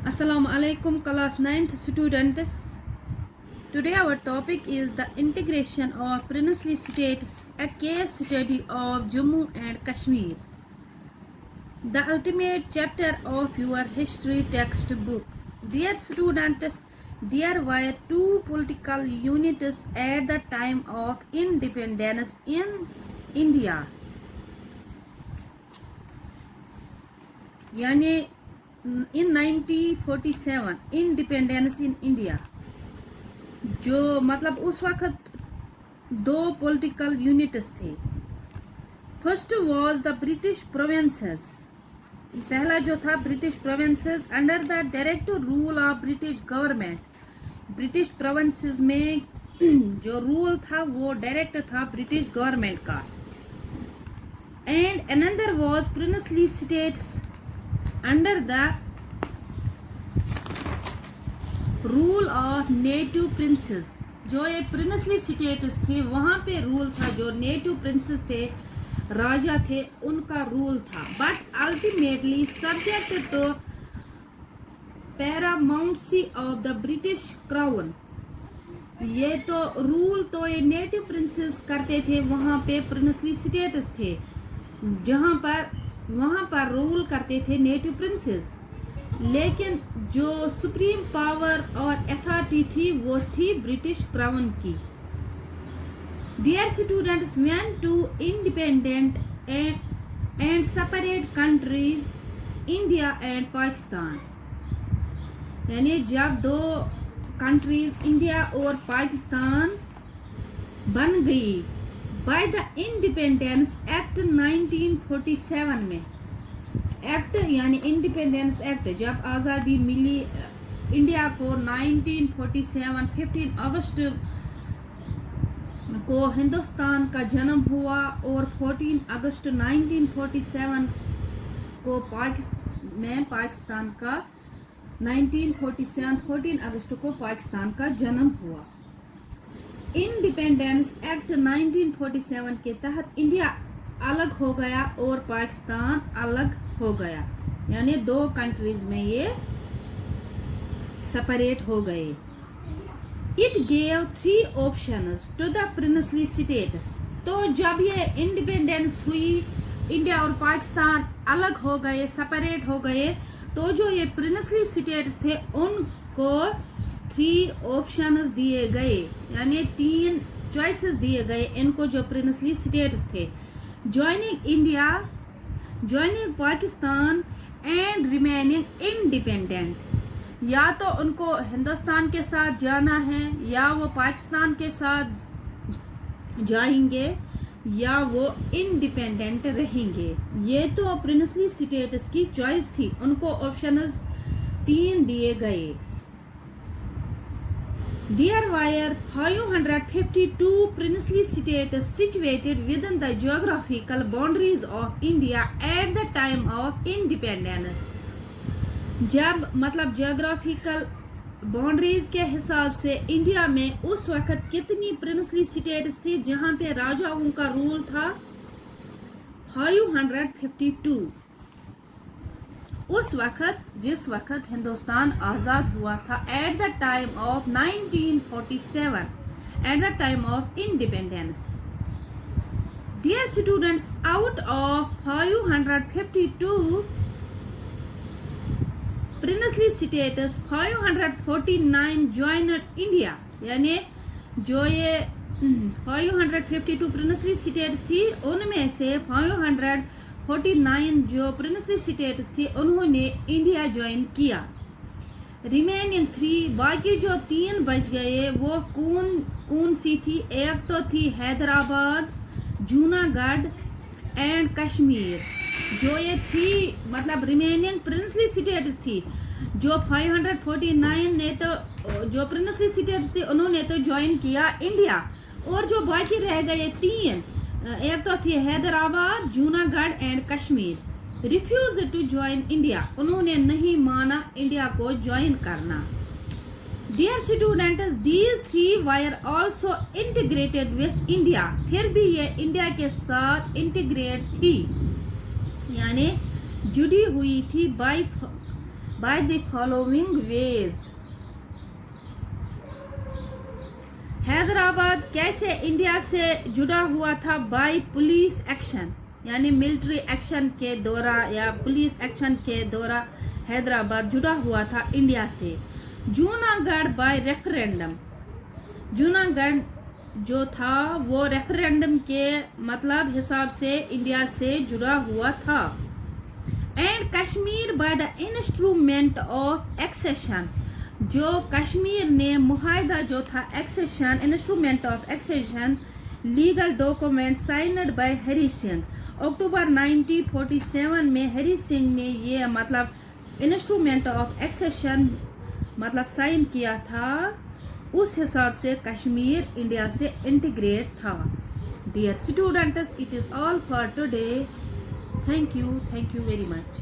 Assalamu alaikum class 9th students. Today our topic is the integration of princely states, a case study of Jammu and Kashmir. The ultimate chapter of your history textbook. Dear students, there were two political units at the time of independence in India. यानी in 1947 independence in India, जो मतलब उस वक्त दो political units थे. First was the British provinces. पहला जो था British provinces under the direct rule of British government. British provinces में जो रूल था वो डायरेक्ट था ब्रिटिश गवर्नमेंट का. And another was princely states under the rule of native princess. जो ये प्रिंसली स्टेट्स थे वहाँ पे रूल था, जो नेटिव प्रिंसेस थे, राजा थे, उनका रूल था. बट अल्टीमेटली सब्जेक्ट तो paramountcy of the British crown. ये तो रूल तो ये नेटिव प्रिंसेस करते थे, वहाँ पे प्रिंसली स्टेट्स थे जहाँ पर वहाँ पर रूल करते थे नेटिव प्रिंसेस. लेकिन जो सुप्रीम पावर और अथॉरिटी थी वो थी ब्रिटिश क्राउन की. Dear students, when two independent and separate countries India and Pakistan, यानी जब दो कंट्रीज इंडिया और पाकिस्तान बन गई बाय द इंडिपेंडेंस एक्ट 1947 में. एक्ट यानी इंडिपेंडेंस एक्ट, जब आज़ादी मिली इंडिया को 1947 15 अगस्त को हिंदुस्तान का जन्म हुआ और 14 अगस्त 1947 को पाकिस्तान का 1947 14 अगस्त को पाकिस्तान का जन्म हुआ. इंडिपेंडेंस एक्ट 1947 के तहत इंडिया अलग हो गया और पाकिस्तान अलग हो गया, यानी दो कंट्रीज में ये सेपरेट हो गए. It gave 3 options to the princely states. तो जब ये इंडिपेंडेंस हुई, इंडिया और पाकिस्तान अलग हो गए, सेपरेट हो गए, तो जो ये प्रिंसली स्टेट्स थे उनको 3 ऑप्शंस दिए गए, यानी 3 चॉइसेस दिए गए इनको जो प्रिंसली स्टेट्स थे. Joining India, joining Pakistan and remaining independent. या तो उनको हिंदुस्तान के साथ जाना है, या वो पाकिस्तान के साथ जाएंगे, या वो इंडिपेंडेंट रहेंगे. ये तो प्रिंसली स्टेट्स की चॉइस थी, उनको ऑप्शंस 3 दिए गए. There were 552 princely states situated within the geographical boundaries of India at the time of independence. जब मतलब geographical boundaries के हिसाब से इंडिया में उस वक्त कितनी प्रिंसली स्टेट्स थी जहाँ पे राजाओं का रूल था? 552. उस वक्त जिस वक्त हिंदुस्तान आज़ाद हुआ था, at the time of 1947, at the time of independence. Dear students, out of 552 princely states 549 joined India. यानी जो ये 552 प्रिंसली स्टेट्स थी उनमें से 549 जो प्रिंसली स्टेट्स थी उन्होंने इंडिया ज्वाइन किया. रिमेनिंग 3, बाकी जो 3 बच गए वो कौन सी थी? एक तो थी हैदराबाद, जूनागढ़ एंड कश्मीर. जो ये थी मतलब रिमेनिंग प्रिंसली स्टेट्स थी, जो 549 ने तो जो प्रिंसली स्टेट्स थी उन्होंने तो ज्वाइन किया इंडिया, और जो बाकी रह गए 3, एक तो थी Hyderabad, Junagadh and Kashmir, refuse to join India. उन्होंने नहीं माना इंडिया को ज्वाइन करना. Dear students, these 3 were also integrated with India. फिर भी ये इंडिया के साथ इंटीग्रेट थी, यानी जुड़ी हुई थी by by the following ways. Hyderabad कैसे इंडिया से जुड़ा हुआ था? बाय पुलिस एक्शन, यानी मिलिट्री एक्शन के दौरान या पुलिस एक्शन के दौरान हैदराबाद जुड़ा हुआ था इंडिया से. जूनागढ़ बाय रेफरेंडम, जूनागढ़ जो था वो रेफरेंडम के मतलब हिसाब से इंडिया से जुड़ा हुआ था. And Kashmir by the instrument of accession, जो कश्मीर ने मुआहदा जो था accession, instrument of accession, legal document signed by Hari Singh. October 1947 में हरी सिंह ने ये मतलब इंस्ट्रूमेंट ऑफ एक्सेशन मतलब साइन किया था. उस हिसाब से कश्मीर इंडिया से इंटीग्रेट था. Dear students, it is all for today. Thank you very much.